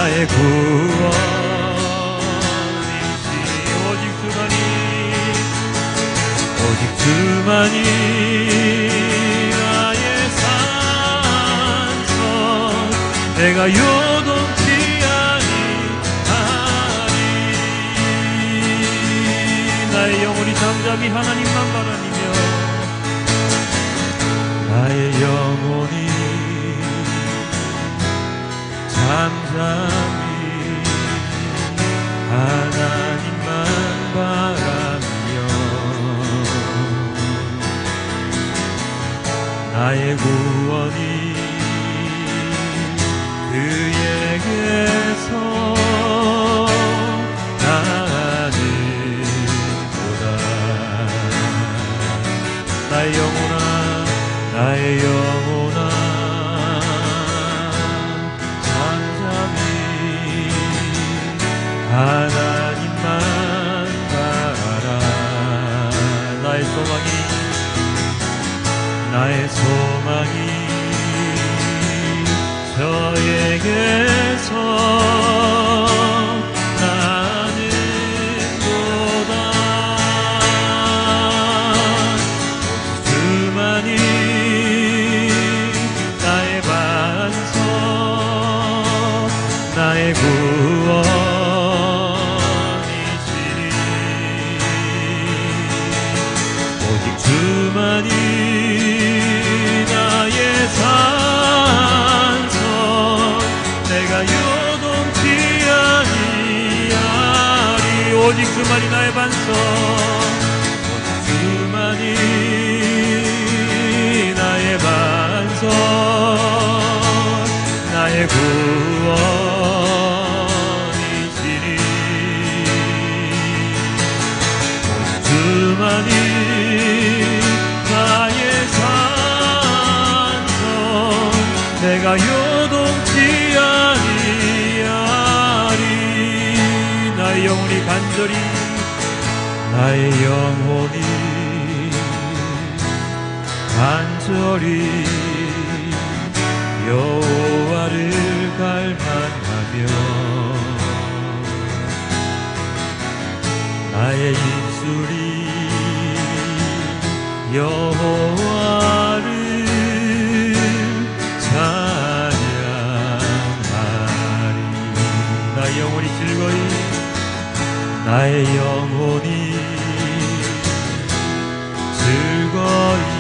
나의 구원이시니 오직 주만이 나의 산성 내가 요동치 아니하리 나의 영혼이 잠잠히 하나님만 바라니며 나의 영혼이 잠잠히 하나님만 바라며 나의 구원이 그에게서 나는도다 나의 영혼아 하나님만 바라라 나의 소망이 저에게서 나는도다 주만이 나의 반석 나의 구원 주만이 나의 산성 내가 요동치 아니하리 오직 주만이 나의 반석 오직 주만이 나의 반석 나의 구원이시니 오직 주만이 내가 요동치 아니하리 나의 영혼이 간절히 여호와를 갈망하며 나의 입술이 여호와를 찬양하리 나의 영혼이 즐거이 나의 영혼이 즐거이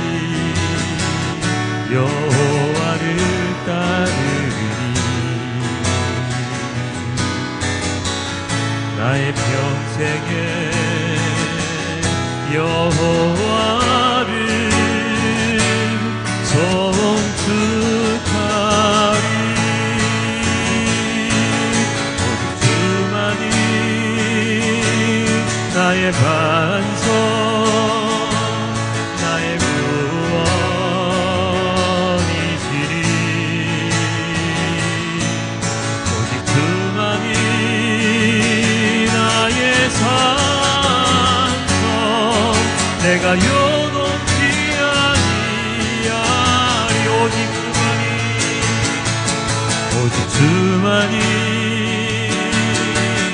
여호와를 따르리 나의 평생에 여호와를 송축하리 오직 주만이 나의 반석 나의 구원이시니 오직 주만이 나의 산성 내가 요동치 아니하리 오직 주만이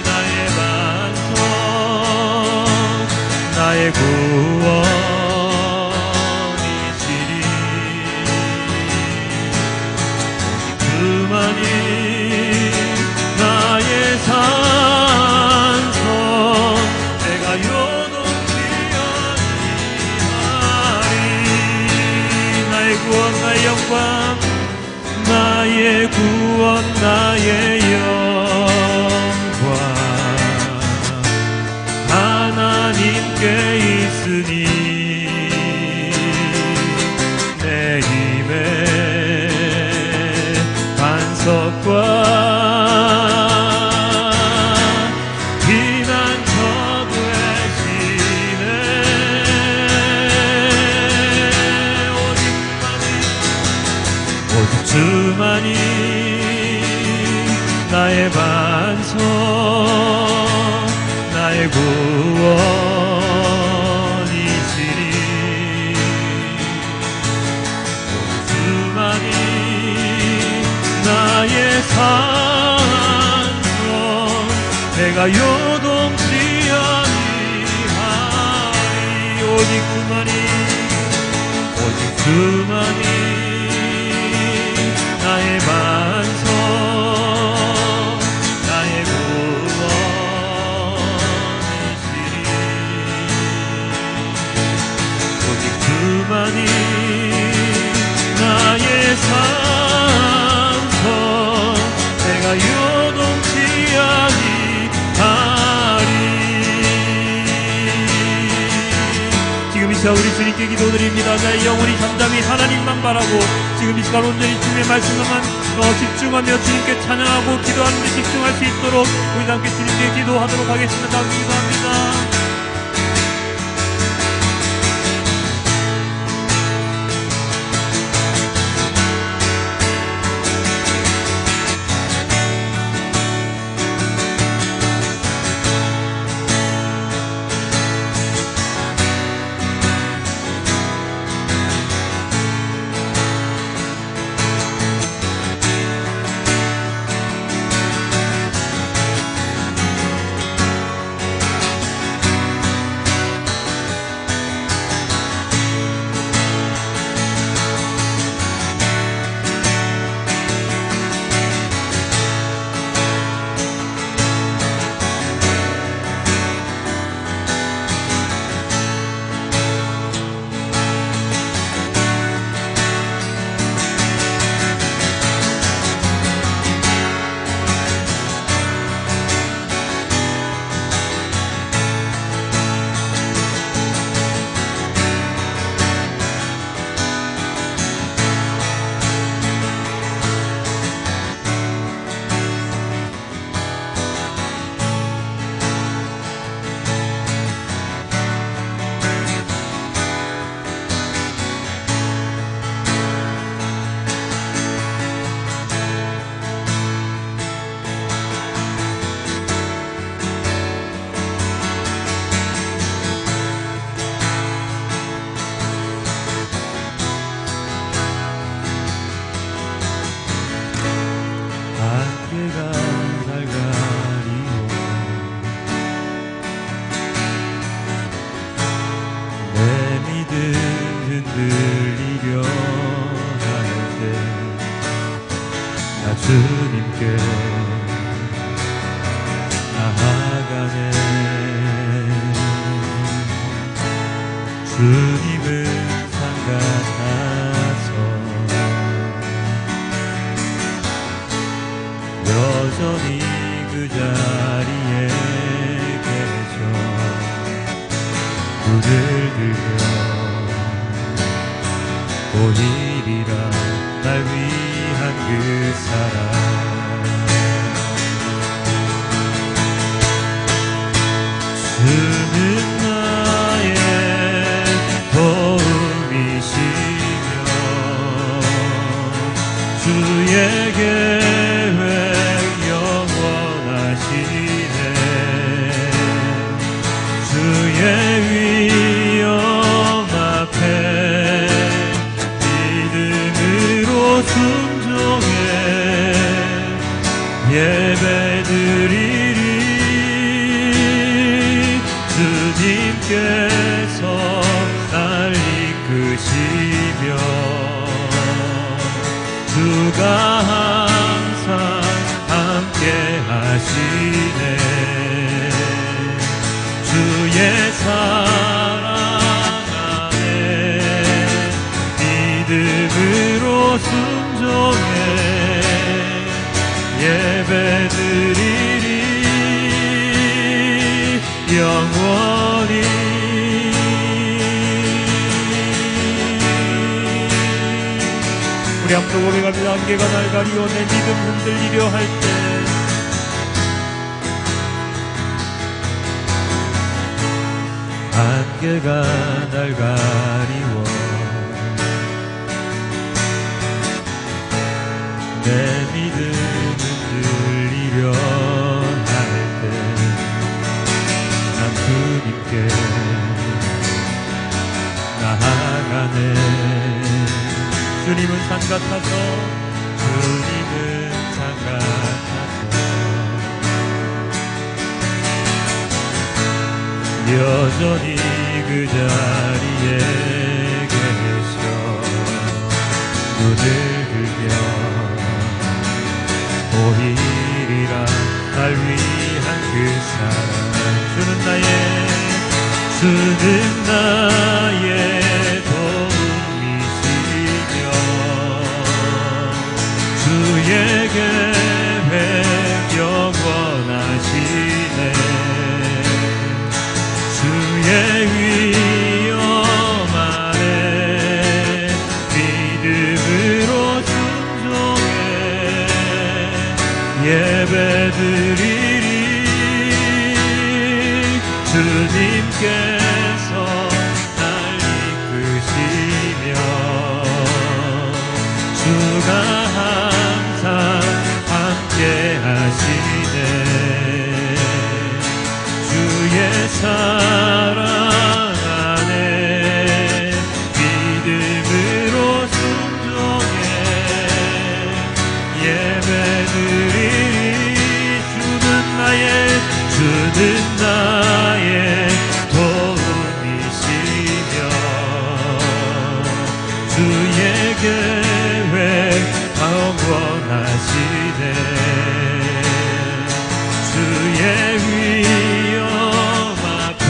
나의 반석 나의 구원이시니 오직 주만이 나의 산성 내가 요동치 아니하리 나의 구원 나의 영광 나의 구원 나의 영광 하나님께 있으니 내 힘의 반석과 피난처 되시네 오직 주만이 나의 반석 나의 구원이시니 주만이 나의 산성 내가 요동치 아니하리. 오직 주만이 나의 반석 나의 구원이시리. 오직 주만이 나의 산성 내가 요동치 아니하리. 지금 이 시간 우리 주님께 기도드립니다. 나의 영혼이 잠잠히 하나님만 바라고 지금 이 시간 온전히 주님의 말씀만 집중하며 주님께 찬양하고 기도하는 데 집중할 수 있도록 우리 함께 주님께 기도하도록 하겠습니다. 감사합니다. 흔들리려 할 때 나 주님께 나아가네. 주님은 산 같아서 여전히 그 자리에 계셔. 눈을 들며 오늘이라 날 위한 그 사랑. 주는 나의 도움이시며 주의 계획 영원하시네. 주의 위엄 앞에 순종해 예배드리리. 주님께서 날 이끄시며 주가 항상 함께 하시네. 주의 사랑 안에 믿음으로 순종해 예배드리리. 영원히 우리 앞으로 고백합니다. 안개가 날 가리워 내 믿음 흔들리려 할 때 안개가 날 가리워 내 믿음 흔들리려 할 때 난 주님께 나아가네. 주님은 산 같아서 주님은 산 같아서 여전히 그 자리에 계셔 눈을 들며 보이리라 날 위한 그 사랑 주는 나의 도움이시며 주의 계획 영원하시네 주의 위엄 아래 믿음으로 순종해 예배드리리 주님께서 날 이끄시며 주가 항상 함께 하시네 주의 사랑 안에 믿음으로 순종해 예배드리리 주는 나의 도움이시며 주의 계획 영원하시네 주의 위엄 앞에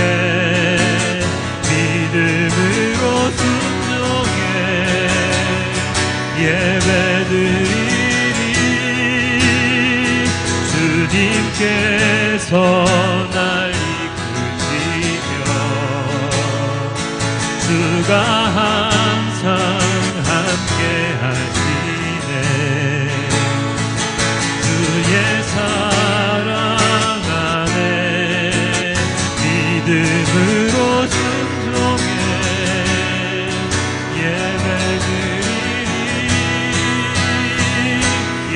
믿음으로 순종해 예배드리리 주님께서 날 이끄시며 주가 항상 함께 하시네 주의 사랑 안에 믿음으로 순종해 예배드리리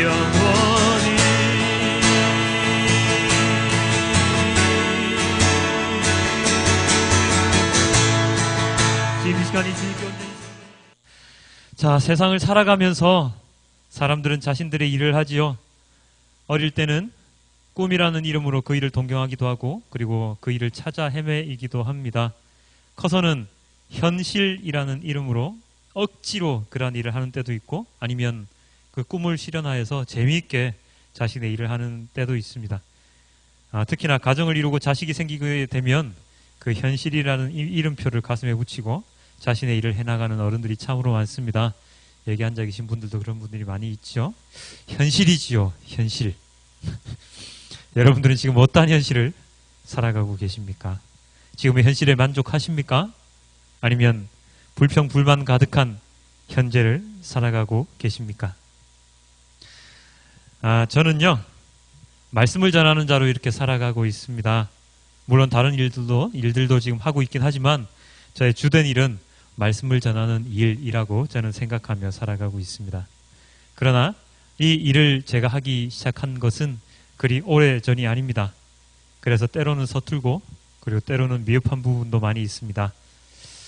영원히 지금 이 시간이 주님께 온전히 자, 세상을 살아가면서 사람들은 자신들의 일을 하지요. 어릴 때는 꿈이라는 이름으로 그 일을 동경하기도 하고 그리고 그 일을 찾아 헤매이기도 합니다. 커서는 현실이라는 이름으로 억지로 그러한 일을 하는 때도 있고 아니면 그 꿈을 실현하여서 재미있게 자신의 일을 하는 때도 있습니다. 특히나 가정을 이루고 자식이 생기게 되면 그 현실이라는 이름표를 가슴에 붙이고 자신의 일을 해나가는 어른들이 참으로 많습니다. 여기 앉아 계신 분들도 그런 분들이 많이 있죠. 현실이지요. 현실. 여러분들은 지금 어떠한 현실을 살아가고 계십니까? 지금의 현실에 만족하십니까? 아니면 불평, 불만 가득한 현재를 살아가고 계십니까? 저는요, 말씀을 전하는 자로 이렇게 살아가고 있습니다. 물론 다른 일들도 지금 하고 있긴 하지만 저의 주된 일은 말씀을 전하는 일이라고 저는 생각하며 살아가고 있습니다. 그러나 이 일을 제가 하기 시작한 것은 그리 오래전이 아닙니다. 그래서 때로는 서툴고 그리고 때로는 미흡한 부분도 많이 있습니다.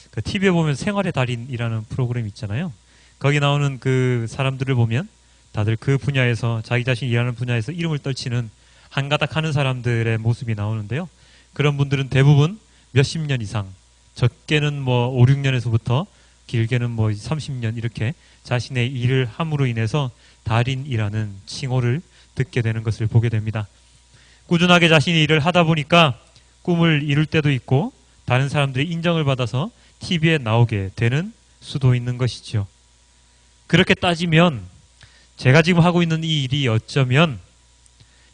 그 TV에 보면 생활의 달인이라는 프로그램 있잖아요. 거기 나오는 그 사람들을 보면 다들 그 분야에서 자기 자신이 일하는 분야에서 이름을 떨치는 한가닥 하는 사람들의 모습이 나오는데요. 그런 분들은 대부분 몇십 년 이상 적게는 5, 6년에서부터 길게는 30년 이렇게 자신의 일을 함으로 인해서 달인이라는 칭호를 듣게 되는 것을 보게 됩니다. 꾸준하게 자신이 일을 하다 보니까 꿈을 이룰 때도 있고 다른 사람들의 인정을 받아서 TV에 나오게 되는 수도 있는 것이죠. 그렇게 따지면 제가 지금 하고 있는 이 일이 어쩌면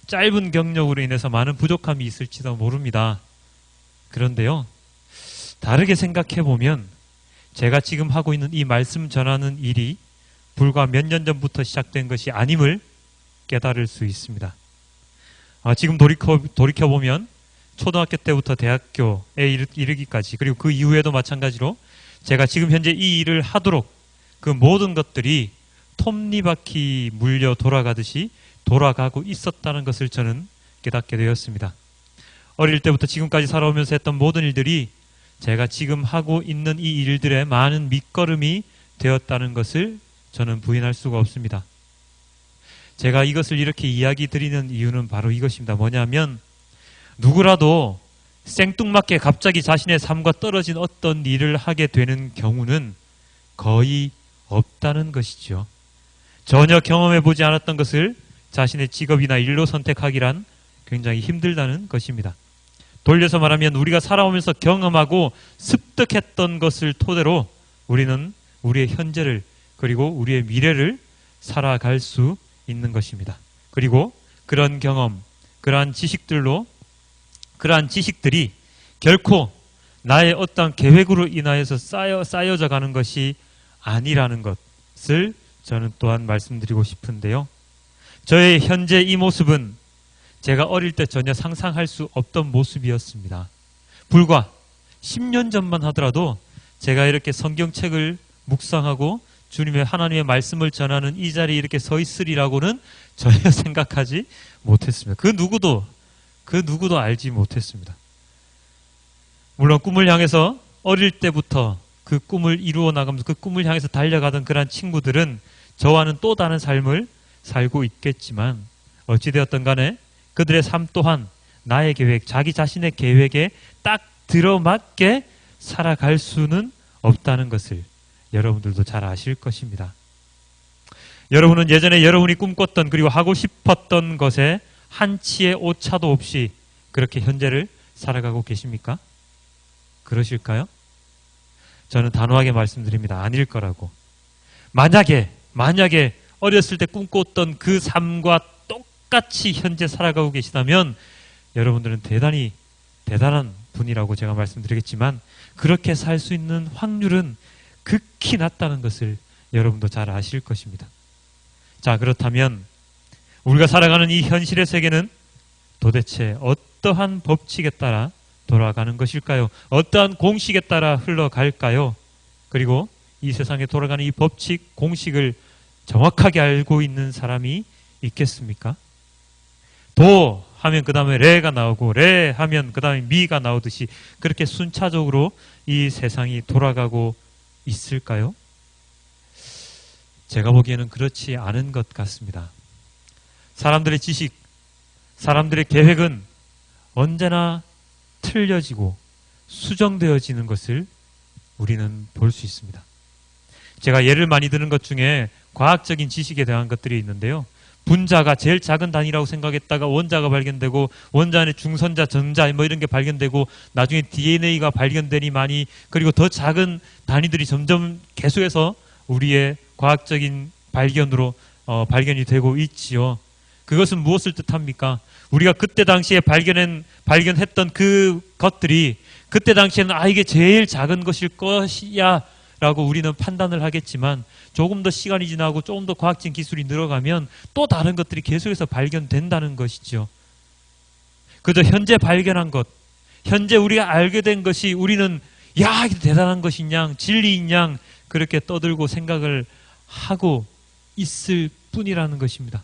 짧은 경력으로 인해서 많은 부족함이 있을지도 모릅니다. 그런데요, 다르게 생각해 보면 제가 지금 하고 있는 이 말씀 전하는 일이 불과 몇 년 전부터 시작된 것이 아님을 깨달을 수 있습니다. 지금 돌이켜보면 초등학교 때부터 대학교에 이르기까지 그리고 그 이후에도 마찬가지로 제가 지금 현재 이 일을 하도록 그 모든 것들이 톱니바퀴 물려 돌아가듯이 돌아가고 있었다는 것을 저는 깨닫게 되었습니다. 어릴 때부터 지금까지 살아오면서 했던 모든 일들이 제가 지금 하고 있는 이 일들의 많은 밑거름이 되었다는 것을 저는 부인할 수가 없습니다. 제가 이것을 이렇게 이야기 드리는 이유는 바로 이것입니다. 뭐냐면 누구라도 생뚱맞게 갑자기 자신의 삶과 떨어진 어떤 일을 하게 되는 경우는 거의 없다는 것이죠. 전혀 경험해보지 않았던 것을 자신의 직업이나 일로 선택하기란 굉장히 힘들다는 것입니다. 돌려서 말하면 우리가 살아오면서 경험하고 습득했던 것을 토대로 우리는 우리의 현재를 그리고 우리의 미래를 살아갈 수 있는 것입니다. 그리고 그런 경험, 그러한 지식들이 결코 나의 어떤 계획으로 인하여서 쌓여져 가는 것이 아니라는 것을 저는 또한 말씀드리고 싶은데요. 저의 현재 이 모습은 제가 어릴 때 전혀 상상할 수 없던 모습이었습니다. 불과 10년 전만 하더라도 제가 이렇게 성경책을 묵상하고 주님의 하나님의 말씀을 전하는 이 자리에 이렇게 서 있으리라고는 전혀 생각하지 못했습니다. 그 누구도 알지 못했습니다. 물론 꿈을 향해서 어릴 때부터 그 꿈을 이루어 나가면서 그 꿈을 향해서 달려가던 그런 친구들은 저와는 또 다른 삶을 살고 있겠지만 어찌되었든 간에 그들의 삶 또한 나의 계획, 자기 자신의 계획에 딱 들어맞게 살아갈 수는 없다는 것을 여러분들도 잘 아실 것입니다. 여러분은 예전에 여러분이 꿈꿨던 그리고 하고 싶었던 것에 한치의 오차도 없이 그렇게 현재를 살아가고 계십니까? 그러실까요? 저는 단호하게 말씀드립니다. 아닐 거라고. 만약에 어렸을 때 꿈꿨던 그 삶과 똑같이 현재 살아가고 계시다면 여러분들은 대단히 대단한 분이라고 제가 말씀드리겠지만 그렇게 살 수 있는 확률은 극히 낮다는 것을 여러분도 잘 아실 것입니다. 자, 그렇다면 우리가 살아가는 이 현실의 세계는 도대체 어떠한 법칙에 따라 돌아가는 것일까요? 어떠한 공식에 따라 흘러갈까요? 그리고 이 세상에 돌아가는 이 법칙, 공식을 정확하게 알고 있는 사람이 있겠습니까? 도 하면 그 다음에 레가 나오고 레 하면 그 다음에 미가 나오듯이 그렇게 순차적으로 이 세상이 돌아가고 있을까요? 제가 보기에는 그렇지 않은 것 같습니다. 사람들의 지식, 사람들의 계획은 언제나 틀려지고 수정되어지는 것을 우리는 볼 수 있습니다. 제가 예를 많이 드는 것 중에 과학적인 지식에 대한 것들이 있는데요. 분자가 제일 작은 단위라고 생각했다가 원자가 발견되고 원자 안에 중선자, 전자 뭐 이런 게 발견되고 나중에 DNA가 발견되니 많이 그리고 더 작은 단위들이 점점 계속해서 우리의 과학적인 발견으로 발견이 되고 있지요. 그것은 무엇을 뜻합니까? 우리가 그때 당시에 발견했던 그 것들이 그때 당시에는 이게 제일 작은 것일 것이야 라고 우리는 판단을 하겠지만 조금 더 시간이 지나고 조금 더 과학적인 기술이 늘어가면 또 다른 것들이 계속해서 발견된다는 것이죠. 그저 현재 발견한 것, 현재 우리가 알게 된 것이 우리는 야, 이게 대단한 것인 양, 진리인 양 그렇게 떠들고 생각을 하고 있을 뿐이라는 것입니다.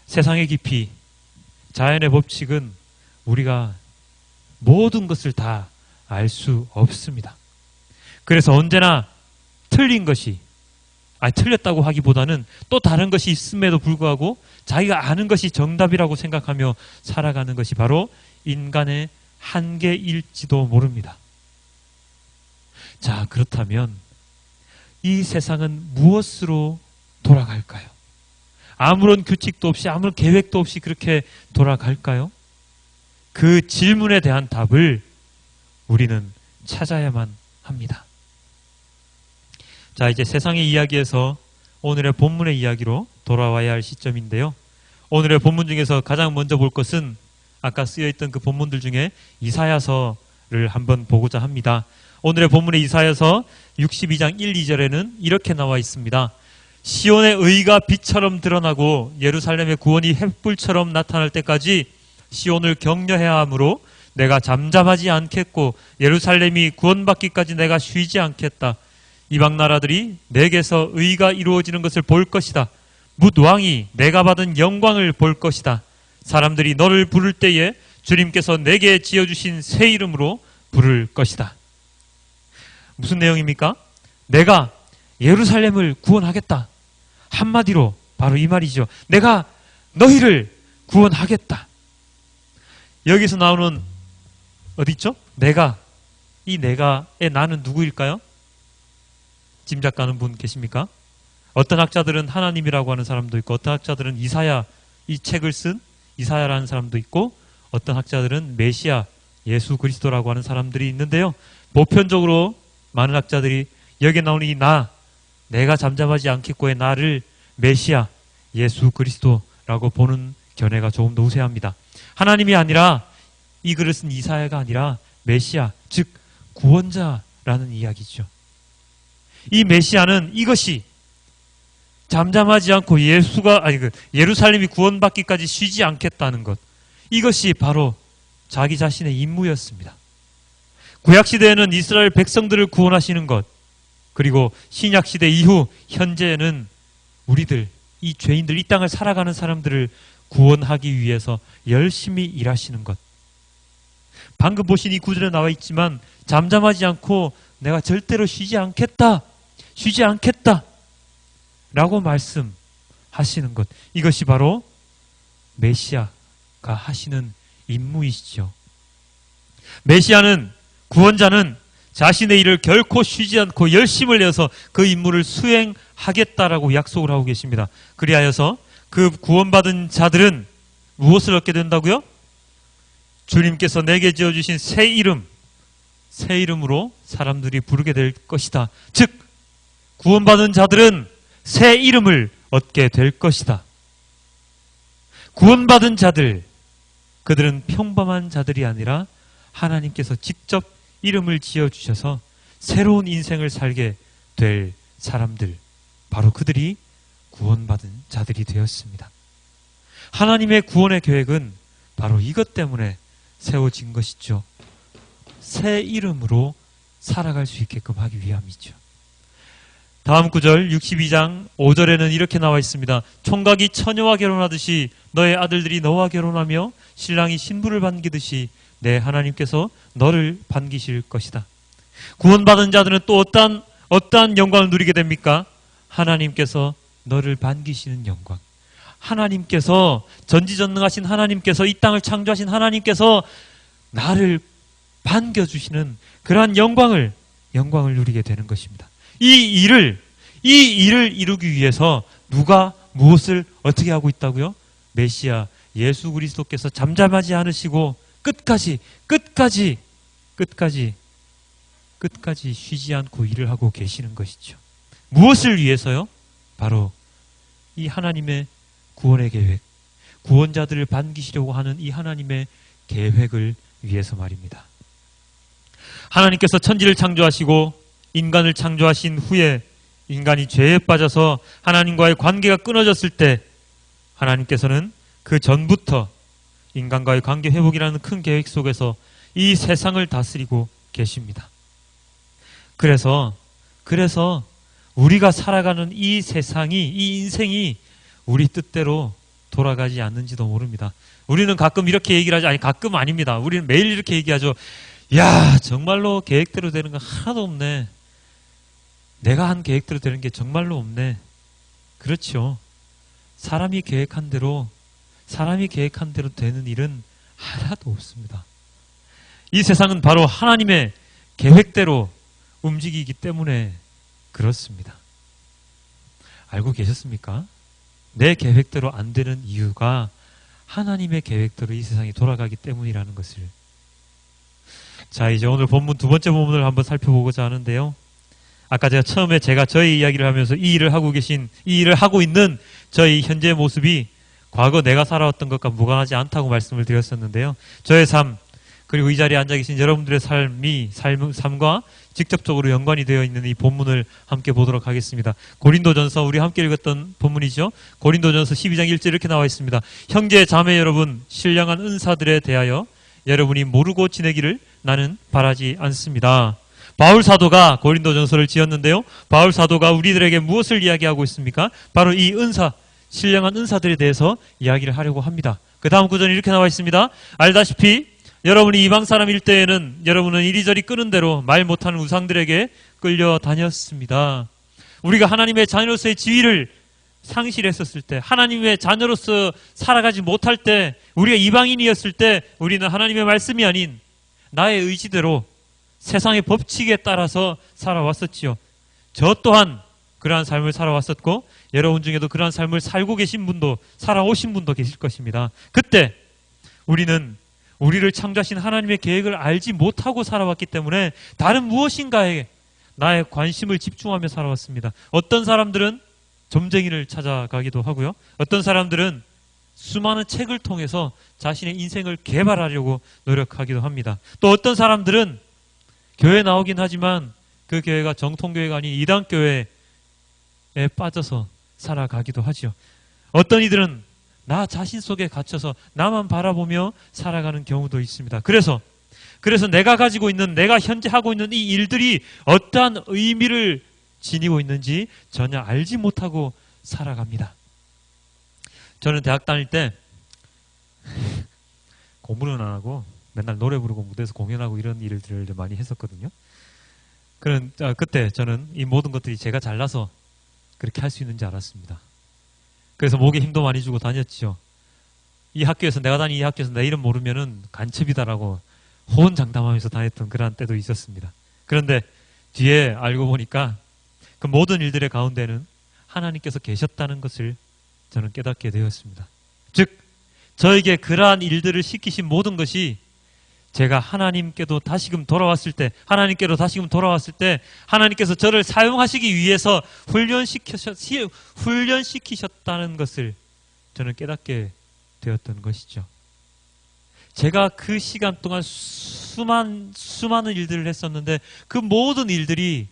세상의 깊이, 자연의 법칙은 우리가 모든 것을 다 알 수 없습니다. 그래서 언제나 틀린 것이, 틀렸다고 하기보다는 또 다른 것이 있음에도 불구하고 자기가 아는 것이 정답이라고 생각하며 살아가는 것이 바로 인간의 한계일지도 모릅니다. 자, 그렇다면 이 세상은 무엇으로 돌아갈까요? 아무런 규칙도 없이 아무런 계획도 없이 그렇게 돌아갈까요? 그 질문에 대한 답을 우리는 찾아야만 합니다. 자, 이제 세상의 이야기에서 오늘의 본문의 이야기로 돌아와야 할 시점인데요. 오늘의 본문 중에서 가장 먼저 볼 것은 아까 쓰여있던 그 본문들 중에 이사야서를 한번 보고자 합니다. 오늘의 본문의 이사야서 62장 1, 2절에는 이렇게 나와 있습니다. 시온의 의가 빛처럼 드러나고 예루살렘의 구원이 햇불처럼 나타날 때까지 시온을 격려해야 하므로 내가 잠잠하지 않겠고 예루살렘이 구원받기까지 내가 쉬지 않겠다. 이방 나라들이 내게서 의가 이루어지는 것을 볼 것이다. 뭇 왕이 내가 받은 영광을 볼 것이다. 사람들이 너를 부를 때에 주님께서 내게 지어주신 새 이름으로 부를 것이다. 무슨 내용입니까? 내가 예루살렘을 구원하겠다. 한마디로 바로 이 말이죠. 내가 너희를 구원하겠다. 여기서 나오는 어디 있죠? 내가. 이 내가의 나는 누구일까요? 짐작 가는 분 계십니까? 어떤 학자들은 하나님이라고 하는 사람도 있고, 어떤 학자들은 이사야, 이 책을 쓴 이사야라는 사람도 있고, 어떤 학자들은 메시아, 예수 그리스도라고 하는 사람들이 있는데요. 보편적으로 많은 학자들이 여기에 나오는 이 나, 내가 잠잠하지 않겠고의 나를 메시아, 예수 그리스도라고 보는 견해가 조금 더 우세합니다. 하나님이 아니라, 이 글을 쓴 이사야가 아니라 메시아, 즉 구원자라는 이야기죠. 이 메시아는 이것이 잠잠하지 않고 예루살렘이 구원받기까지 쉬지 않겠다는 것, 이것이 바로 자기 자신의 임무였습니다. 구약시대에는 이스라엘 백성들을 구원하시는 것, 그리고 신약시대 이후 현재는 우리들, 이 죄인들, 이 땅을 살아가는 사람들을 구원하기 위해서 열심히 일하시는 것. 방금 보신 이 구절에 나와 있지만 잠잠하지 않고 내가 절대로 쉬지 않겠다 라고 말씀하시는 것, 이것이 바로 메시아가 하시는 임무이시죠. 메시아는, 구원자는 자신의 일을 결코 쉬지 않고 열심을 내어서 그 임무를 수행하겠다라고 약속을 하고 계십니다. 그리하여서 그 구원받은 자들은 무엇을 얻게 된다고요? 주님께서 내게 지어주신 새 이름으로 사람들이 부르게 될 것이다. 즉 구원받은 자들은 새 이름을 얻게 될 것이다. 구원받은 자들, 그들은 평범한 자들이 아니라 하나님께서 직접 이름을 지어주셔서 새로운 인생을 살게 될 사람들, 바로 그들이 구원받은 자들이 되었습니다. 하나님의 구원의 계획은 바로 이것 때문에 세워진 것이죠. 새 이름으로 살아갈 수 있게끔 하기 위함이죠. 다음 구절 62장 5절에는 이렇게 나와 있습니다. 총각이 처녀와 결혼하듯이 너의 아들들이 너와 결혼하며 신랑이 신부를 반기듯이 내 하나님께서 너를 반기실 것이다. 구원받은 자들은 또 어떠한 영광을 누리게 됩니까? 하나님께서 너를 반기시는 영광. 하나님께서, 전지전능하신 하나님께서, 이 땅을 창조하신 하나님께서 나를 반겨주시는 그러한 영광을 누리게 되는 것입니다. 이 일을 이루기 위해서 누가 무엇을 어떻게 하고 있다고요? 메시아 예수 그리스도께서 잠잠하지 않으시고 끝까지 쉬지 않고 일을 하고 계시는 것이죠. 무엇을 위해서요? 바로 이 하나님의 구원의 계획, 구원자들을 반기시려고 하는 이 하나님의 계획을 위해서 말입니다. 하나님께서 천지를 창조하시고 인간을 창조하신 후에 인간이 죄에 빠져서 하나님과의 관계가 끊어졌을 때 하나님께서는 그 전부터 인간과의 관계 회복이라는 큰 계획 속에서 이 세상을 다스리고 계십니다. 그래서 우리가 살아가는 이 세상이, 이 인생이 우리 뜻대로 돌아가지 않는지도 모릅니다. 우리는 가끔 이렇게 얘기를 하죠. 아니, 가끔 아닙니다. 우리는 매일 이렇게 얘기하죠. 야, 정말로 계획대로 되는 거 하나도 없네. 내가 한 계획대로 되는 게 정말로 없네. 그렇죠. 사람이 계획한 대로 되는 일은 하나도 없습니다. 이 세상은 바로 하나님의 계획대로 움직이기 때문에 그렇습니다. 알고 계셨습니까? 내 계획대로 안 되는 이유가 하나님의 계획대로 이 세상이 돌아가기 때문이라는 것을. 자, 이제 오늘 본문 두 번째 본문을 한번 살펴보고자 하는데요. 아까 제가 저희 이야기를 하면서 이 일을 하고 있는 저희 현재의 모습이 과거 내가 살아왔던 것과 무관하지 않다고 말씀을 드렸었는데요. 저의 삶, 그리고 이 자리에 앉아 계신 여러분들의 삶과 직접적으로 연관이 되어 있는 이 본문을 함께 보도록 하겠습니다. 고린도전서, 우리 함께 읽었던 본문이죠. 고린도전서 12장 1절 이렇게 나와 있습니다. 형제 자매 여러분, 신령한 은사들에 대하여 여러분이 모르고 지내기를 나는 바라지 않습니다. 바울 사도가 고린도전서를 지었는데요. 바울 사도가 우리들에게 무엇을 이야기하고 있습니까? 바로 이 은사, 신령한 은사들에 대해서 이야기를 하려고 합니다. 그 다음 구절이 이렇게 나와 있습니다. 알다시피 여러분이 이방 사람일 때에는 여러분은 이리저리 끄는 대로 말 못하는 우상들에게 끌려다녔습니다. 우리가 하나님의 자녀로서의 지위를 상실했었을 때, 하나님의 자녀로서 살아가지 못할 때, 우리가 이방인이었을 때 우리는 하나님의 말씀이 아닌 나의 의지대로 세상의 법칙에 따라서 살아왔었지요. 저 또한 그러한 삶을 살아왔었고 여러분 중에도 그러한 삶을 살고 계신 분도 살아오신 분도 계실 것입니다. 그때 우리는 우리를 창조하신 하나님의 계획을 알지 못하고 살아왔기 때문에 다른 무엇인가에 나의 관심을 집중하며 살아왔습니다. 어떤 사람들은 점쟁이를 찾아가기도 하고요. 어떤 사람들은 수많은 책을 통해서 자신의 인생을 개발하려고 노력하기도 합니다. 또 어떤 사람들은 교회 나오긴 하지만 그 교회가 정통교회가 아닌 이단교회에 빠져서 살아가기도 하죠. 어떤 이들은 나 자신 속에 갇혀서 나만 바라보며 살아가는 경우도 있습니다. 그래서 내가 가지고 있는, 내가 현재 하고 있는 이 일들이 어떠한 의미를 지니고 있는지 전혀 알지 못하고 살아갑니다. 저는 대학 다닐 때 공부는 안 하고 맨날 노래 부르고 무대에서 공연하고 이런 일들을 많이 했었거든요. 그때 저는 이 모든 것들이 제가 잘나서 그렇게 할 수 있는지 알았습니다. 그래서 목에 힘도 많이 주고 다녔죠. 이 학교에서, 내가 다닌 이 학교에서 내 이름 모르면은 간첩이다라고 호언장담하면서 다녔던 그런 때도 있었습니다. 그런데 뒤에 알고 보니까 그 모든 일들의 가운데는 하나님께서 계셨다는 것을 저는 깨닫게 되었습니다. 즉, 저에게 그러한 일들을 시키신 모든 것이 제가 하나님께로 다시금 돌아왔을 때 하나님께서 저를 사용하시기 위해서 훈련시키셨다는 것을 저는 깨닫게 되었던 것이죠. 제가 그 시간 동안 수많은 일들을 했었는데 그 모든 일들이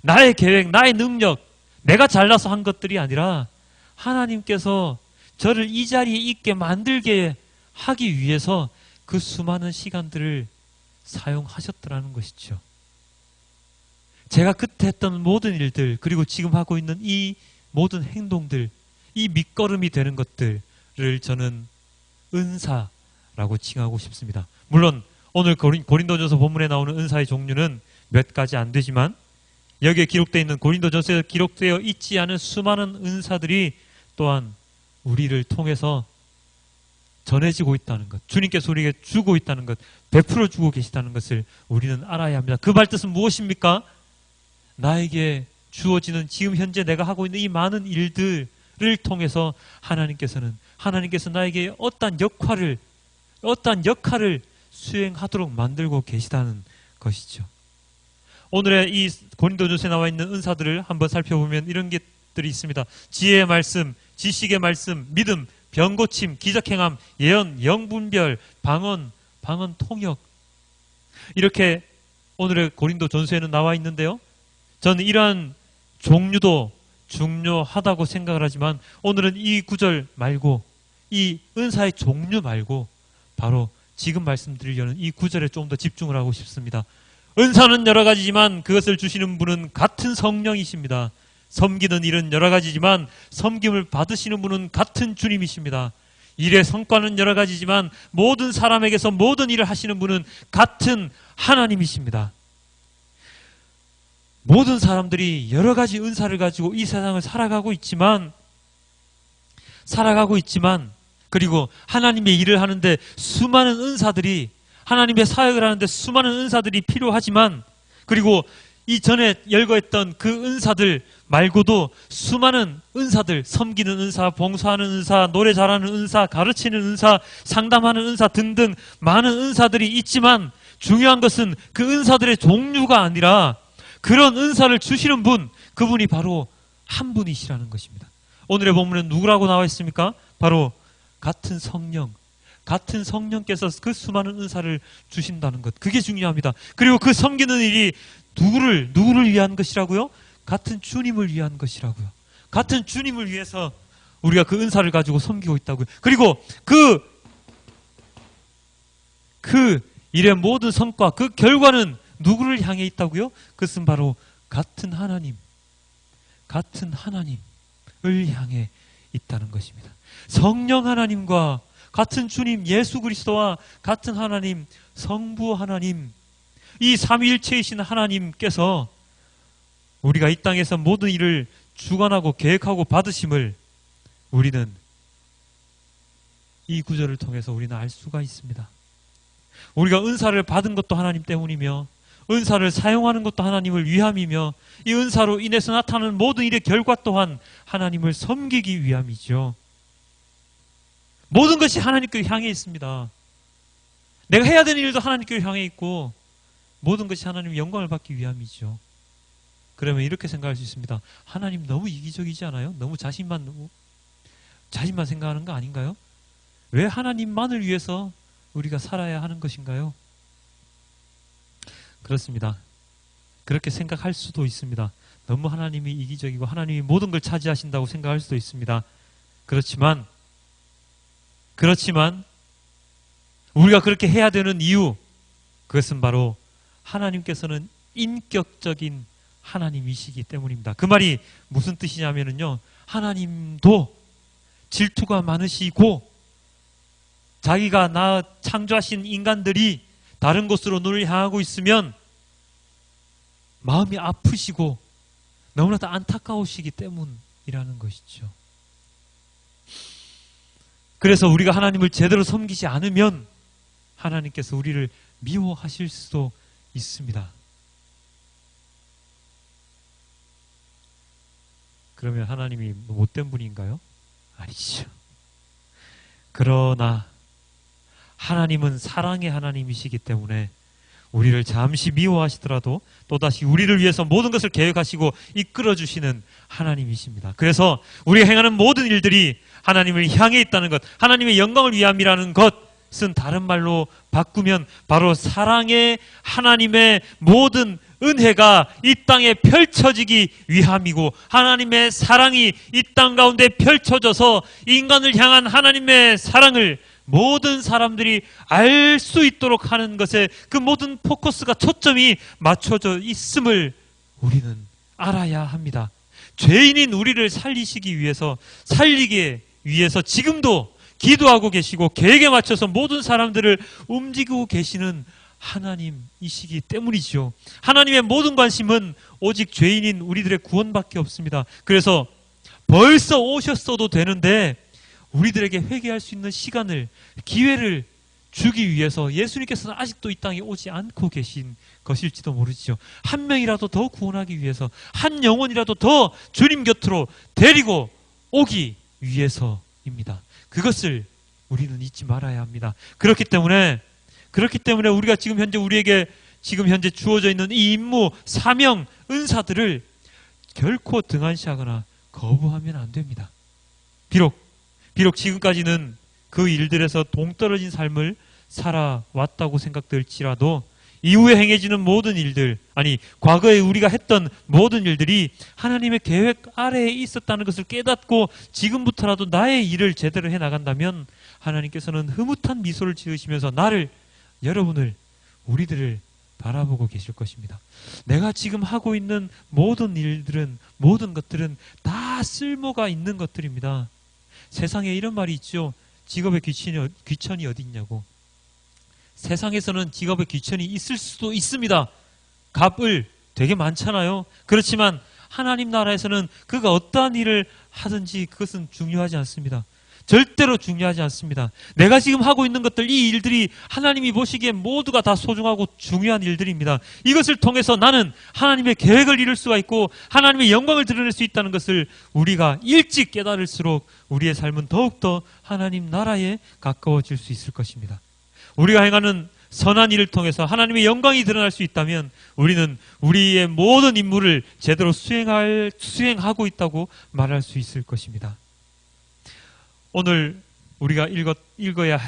나의 계획, 나의 능력, 내가 잘나서 한 것들이 아니라 하나님께서 저를 이 자리에 있게 만들게 하기 위해서 그 수많은 시간들을 사용하셨더라는 것이죠. 제가 그때 했던 모든 일들, 그리고 지금 하고 있는 이 모든 행동들, 이 밑거름이 되는 것들을 저는 은사라고 칭하고 싶습니다. 물론 오늘 고린도전서 본문에 나오는 은사의 종류는 몇 가지 안 되지만 여기에 기록되어 있는 고린도전서에 기록되어 있지 않은 수많은 은사들이 또한 우리를 통해서 전해지고 있다는 것, 주님께서 우리에게 주고 있다는 것, 베풀어 주고 계시다는 것을 우리는 알아야 합니다. 그 말뜻은 무엇입니까? 나에게 주어지는 지금 현재 내가 하고 있는 이 많은 일들을 통해서 하나님께서 나에게 어떠한 역할을 수행하도록 만들고 계시다는 것이죠. 오늘의 이 고린도전서에 나와 있는 은사들을 한번 살펴보면 이런 것들이 있습니다. 지혜의 말씀, 지식의 말씀, 믿음, 병고침, 기적행함, 예언, 영분별, 방언 통역. 이렇게 오늘의 고린도전서에는 나와 있는데요. 저는 이러한 종류도 중요하다고 생각을 하지만 오늘은 이 구절 말고 이 은사의 종류 말고 바로 지금 말씀드리려는 이 구절에 좀 더 집중을 하고 싶습니다. 은사는 여러 가지지만 그것을 주시는 분은 같은 성령이십니다. 섬기는 일은 여러 가지지만 섬김을 받으시는 분은 같은 주님이십니다. 일의 성과는 여러 가지지만 모든 사람에게서 모든 일을 하시는 분은 같은 하나님이십니다. 모든 사람들이 여러 가지 은사를 가지고 이 세상을 살아가고 있지만 그리고 하나님의 일을 하는데 수많은 은사들이, 하나님의 사역을 하는데 수많은 은사들이 필요하지만, 그리고 이전에 열거했던 그 은사들 말고도 수많은 은사들, 섬기는 은사, 봉사하는 은사, 노래 잘하는 은사, 가르치는 은사, 상담하는 은사 등등 많은 은사들이 있지만 중요한 것은 그 은사들의 종류가 아니라 그런 은사를 주시는 분, 그분이 바로 한 분이시라는 것입니다. 오늘의 본문은 누구라고 나와 있습니까? 바로 같은 성령께서 그 수많은 은사를 주신다는 것, 그게 중요합니다. 그리고 그 섬기는 일이 누구를 위한 것이라고요? 같은 주님을 위한 것이라고요. 같은 주님을 위해서 우리가 그 은사를 가지고 섬기고 있다고요. 그리고 그 일의 모든 성과, 그 결과는 누구를 향해 있다고요? 그것은 바로 같은 하나님을 향해 있다는 것입니다. 성령 하나님과 같은 주님 예수 그리스도와 같은 하나님, 성부 하나님, 이 삼위일체이신 하나님께서 우리가 이 땅에서 모든 일을 주관하고 계획하고 받으심을 우리는 이 구절을 통해서 우리는 알 수가 있습니다. 우리가 은사를 받은 것도 하나님 때문이며 은사를 사용하는 것도 하나님을 위함이며 이 은사로 인해서 나타나는 모든 일의 결과 또한 하나님을 섬기기 위함이죠. 모든 것이 하나님께로 향해 있습니다. 내가 해야 되는 일도 하나님께로 향해 있고 모든 것이 하나님의 영광을 받기 위함이죠. 그러면 이렇게 생각할 수 있습니다. 하나님 너무 이기적이지 않아요? 너무 자신만 생각하는 거 아닌가요? 왜 하나님만을 위해서 우리가 살아야 하는 것인가요? 그렇습니다. 그렇게 생각할 수도 있습니다. 너무 하나님이 이기적이고 하나님이 모든 걸 차지하신다고 생각할 수도 있습니다. 그렇지만 우리가 그렇게 해야 되는 이유, 그것은 바로 하나님께서는 인격적인 하나님이시기 때문입니다. 그 말이 무슨 뜻이냐면요, 하나님도 질투가 많으시고 자기가 창조하신 인간들이 다른 곳으로 눈을 향하고 있으면 마음이 아프시고 너무나도 안타까우시기 때문이라는 것이죠. 그래서 우리가 하나님을 제대로 섬기지 않으면 하나님께서 우리를 미워하실 수도 있습니다. 그러면 하나님이 못된 분인가요? 아니죠. 그러나 하나님은 사랑의 하나님이시기 때문에 우리를 잠시 미워하시더라도 또다시 우리를 위해서 모든 것을 계획하시고 이끌어주시는 하나님이십니다. 그래서 우리가 행하는 모든 일들이 하나님을 향해 있다는 것, 하나님의 영광을 위함이라는 것은 다른 말로 바꾸면 바로 사랑의 하나님의 모든 은혜가 이 땅에 펼쳐지기 위함이고 하나님의 사랑이 이 땅 가운데 펼쳐져서 인간을 향한 하나님의 사랑을 모든 사람들이 알 수 있도록 하는 것에 그 모든 포커스가 초점이 맞춰져 있음을 우리는 알아야 합니다. 죄인인 우리를 살리기 위해서 지금도 기도하고 계시고 계획에 맞춰서 모든 사람들을 움직이고 계시는 하나님이시기 때문이죠. 하나님의 모든 관심은 오직 죄인인 우리들의 구원밖에 없습니다. 그래서 벌써 오셨어도 되는데 우리들에게 회개할 수 있는 시간을, 기회를 주기 위해서 예수님께서는 아직도 이 땅에 오지 않고 계신 것일지도 모르죠. 한 명이라도 더 구원하기 위해서, 한 영혼이라도 더 주님 곁으로 데리고 오기 위해서입니다. 그것을 우리는 잊지 말아야 합니다. 그렇기 때문에 우리가 우리에게 지금 현재 주어져 있는 이 임무, 사명, 은사들을 결코 등한시하거나 거부하면 안 됩니다. 비록 지금까지는 그 일들에서 동떨어진 삶을 살아왔다고 생각될지라도 이후에 행해지는 모든 일들, 과거에 우리가 했던 모든 일들이 하나님의 계획 아래에 있었다는 것을 깨닫고 지금부터라도 나의 일을 제대로 해나간다면 하나님께서는 흐뭇한 미소를 지으시면서 여러분을, 우리들을 바라보고 계실 것입니다. 내가 지금 하고 있는 모든 것들은 다 쓸모가 있는 것들입니다. 세상에 이런 말이 있죠. 직업의 귀천이 어디 있냐고. 세상에서는 직업의 귀천이 있을 수도 있습니다. 갑을 되게 많잖아요. 그렇지만 하나님 나라에서는 그가 어떠한 일을 하든지 그것은 중요하지 않습니다. 절대로 중요하지 않습니다. 내가 지금 하고 있는 것들, 이 일들이 하나님이 보시기에 모두가 다 소중하고 중요한 일들입니다. 이것을 통해서 나는 하나님의 계획을 이룰 수가 있고 하나님의 영광을 드러낼 수 있다는 것을 우리가 일찍 깨달을수록 우리의 삶은 더욱더 하나님 나라에 가까워질 수 있을 것입니다. 우리가 행하는 선한 일을 통해서 하나님의 영광이 드러날 수 있다면 우리는 우리의 모든 임무를 제대로 수행하고 있다고 말할 수 있을 것입니다. 오늘 우리가 읽어왔어야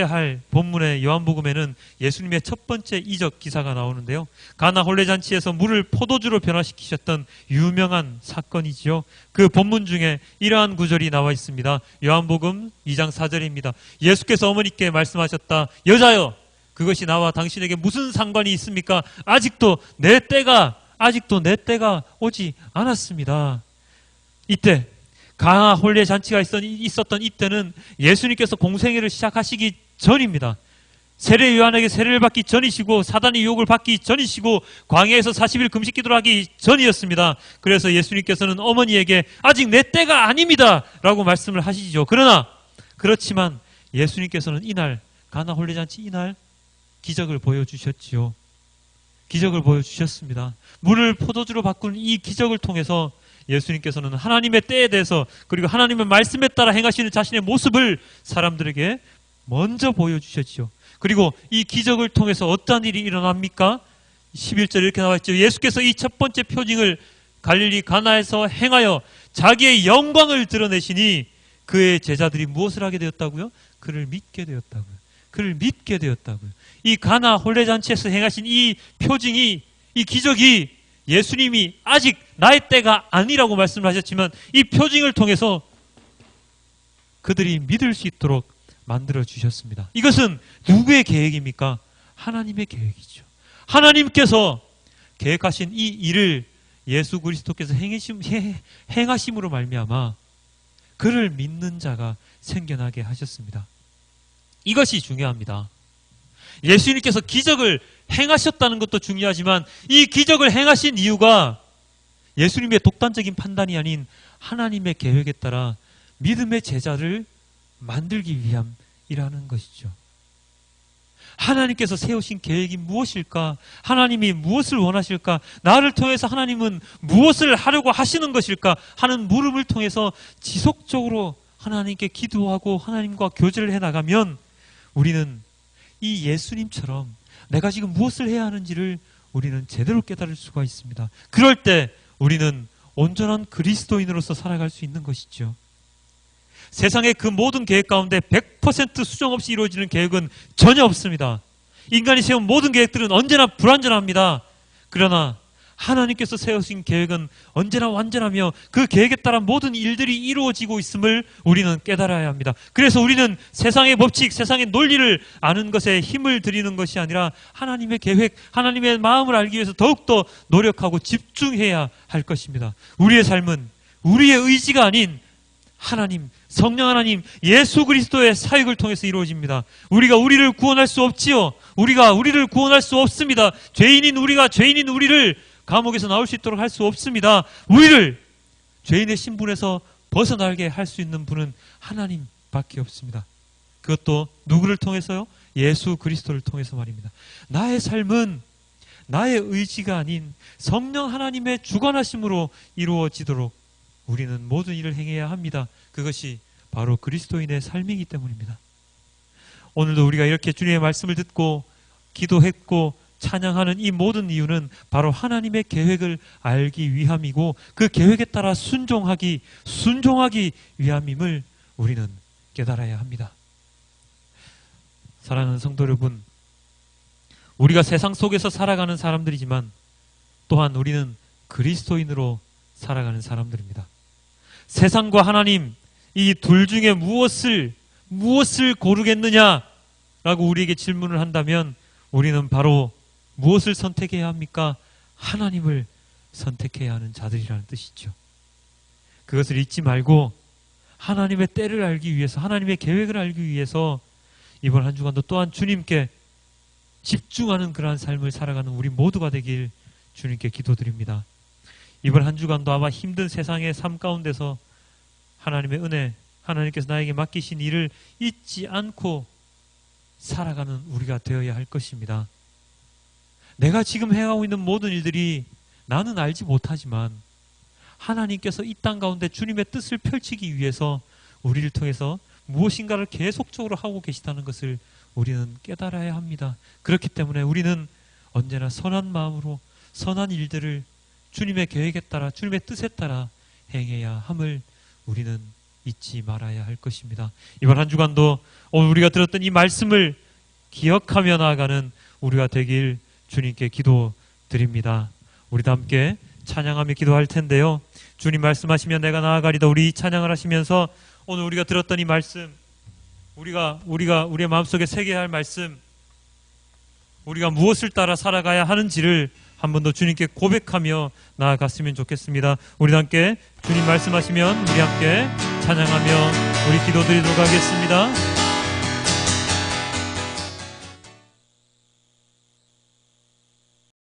할 본문의 요한복음에는 예수님의 첫 번째 이적 기사가 나오는데요. 가나 혼례잔치에서 물을 포도주로 변화시키셨던 유명한 사건이지요. 그 본문 중에 이러한 구절이 나와 있습니다. 요한복음 2장 4절입니다. 예수께서 어머니께 말씀하셨다. 여자여, 그것이 나와 당신에게 무슨 상관이 있습니까? 아직도 내 때가 오지 않았습니다. 이때 가나 혼례 잔치가 있었던 이때는 예수님께서 공생애를 시작하시기 전입니다. 세례 요한에게 세례를 받기 전이시고 사단의 유혹을 받기 전이시고 광야에서 40일 금식 기도를 하기 전이었습니다. 그래서 예수님께서는 어머니에게 아직 내 때가 아닙니다 라고 말씀을 하시죠. 그렇지만 예수님께서는 이날 가나 혼례잔치 이날 기적을 보여주셨지요. 기적을 보여주셨습니다. 물을 포도주로 바꾸는 이 기적을 통해서 예수님께서는 하나님의 때에 대해서 그리고 하나님의 말씀에 따라 행하시는 자신의 모습을 사람들에게 먼저 보여주셨지요. 그리고 이 기적을 통해서 어떠한 일이 일어납니까? 11절에 이렇게 나와 있죠. 예수께서 이 첫 번째 표징을 갈릴리 가나에서 행하여 자기의 영광을 드러내시니 그의 제자들이 무엇을 하게 되었다고요? 그를 믿게 되었다고요. 그를 믿게 되었다고요. 이 가나 혼례잔치에서 행하신 이 표징이, 이 기적이 예수님이 아직 나의 때가 아니라고 말씀을 하셨지만 이 표징을 통해서 그들이 믿을 수 있도록 만들어 주셨습니다. 이것은 누구의 계획입니까? 하나님의 계획이죠. 하나님께서 계획하신 이 일을 예수 그리스도께서 행하심으로 말미암아 그를 믿는 자가 생겨나게 하셨습니다. 이것이 중요합니다. 예수님께서 기적을 행하셨다는 것도 중요하지만 이 기적을 행하신 이유가 예수님의 독단적인 판단이 아닌 하나님의 계획에 따라 믿음의 제자를 만들기 위함이라는 것이죠. 하나님께서 세우신 계획이 무엇일까? 하나님이 무엇을 원하실까? 나를 통해서 하나님은 무엇을 하려고 하시는 것일까? 하는 물음을 통해서 지속적으로 하나님께 기도하고 하나님과 교제를 해나가면 우리는 이 예수님처럼 내가 지금 무엇을 해야 하는지를 우리는 제대로 깨달을 수가 있습니다. 그럴 때 우리는 온전한 그리스도인으로서 살아갈 수 있는 것이죠. 세상의 그 모든 계획 가운데 100% 수정 없이 이루어지는 계획은 전혀 없습니다. 인간이 세운 모든 계획들은 언제나 불완전합니다. 그러나 하나님께서 세우신 계획은 언제나 완전하며 그 계획에 따라 모든 일들이 이루어지고 있음을 우리는 깨달아야 합니다. 그래서 우리는 세상의 법칙, 세상의 논리를 아는 것에 힘을 들이는 것이 아니라 하나님의 계획, 하나님의 마음을 알기 위해서 더욱더 노력하고 집중해야 할 것입니다. 우리의 삶은 우리의 의지가 아닌 하나님, 성령 하나님, 예수 그리스도의 사역을 통해서 이루어집니다. 우리가 우리를 구원할 수 없지요. 우리가 우리를 구원할 수 없습니다. 죄인인 우리를 감옥에서 나올 수 있도록 할 수 없습니다. 우리를 죄인의 신분에서 벗어나게 할 수 있는 분은 하나님밖에 없습니다. 그것도 누구를 통해서요? 예수 그리스도를 통해서 말입니다. 나의 삶은 나의 의지가 아닌 성령 하나님의 주관하심으로 이루어지도록 우리는 모든 일을 행해야 합니다. 그것이 바로 그리스도인의 삶이기 때문입니다. 오늘도 우리가 이렇게 주님의 말씀을 듣고 기도했고 찬양하는 이 모든 이유는 바로 하나님의 계획을 알기 위함이고 그 계획에 따라 순종하기 위함임을 우리는 깨달아야 합니다. 사랑하는 성도 여러분, 우리가 세상 속에서 살아가는 사람들이지만 또한 우리는 그리스도인으로 살아가는 사람들입니다. 세상과 하나님, 이 둘 중에 무엇을 고르겠느냐라고 우리에게 질문을 한다면 우리는 바로 무엇을 선택해야 합니까? 하나님을 선택해야 하는 자들이라는 뜻이죠. 그것을 잊지 말고 하나님의 때를 알기 위해서, 하나님의 계획을 알기 위해서 이번 한 주간도 또한 주님께 집중하는 그러한 삶을 살아가는 우리 모두가 되길 주님께 기도드립니다. 이번 한 주간도 아마 힘든 세상의 삶 가운데서 하나님의 은혜, 하나님께서 나에게 맡기신 일을 잊지 않고 살아가는 우리가 되어야 할 것입니다. 내가 지금 행하고 있는 모든 일들이 나는 알지 못하지만 하나님께서 이 땅 가운데 주님의 뜻을 펼치기 위해서 우리를 통해서 무엇인가를 계속적으로 하고 계시다는 것을 우리는 깨달아야 합니다. 그렇기 때문에 우리는 언제나 선한 마음으로 선한 일들을 주님의 계획에 따라, 주님의 뜻에 따라 행해야 함을 우리는 잊지 말아야 할 것입니다. 이번 한 주간도 오늘 우리가 들었던 이 말씀을 기억하며 나아가는 우리가 되길 주님께 기도드립니다. 우리도 함께 찬양하며 기도할 텐데요. 주님 말씀하시면 내가 나아가리다. 우리 찬양을 하시면서 오늘 우리가 들었던 이 말씀, 우리가 우리의 마음속에 새겨야 할 말씀, 우리가 무엇을 따라 살아가야 하는지를 한 번 더 주님께 고백하며 나아갔으면 좋겠습니다. 우리도 함께 주님 말씀하시면 우리 함께 찬양하며 우리 기도드리도록 하겠습니다.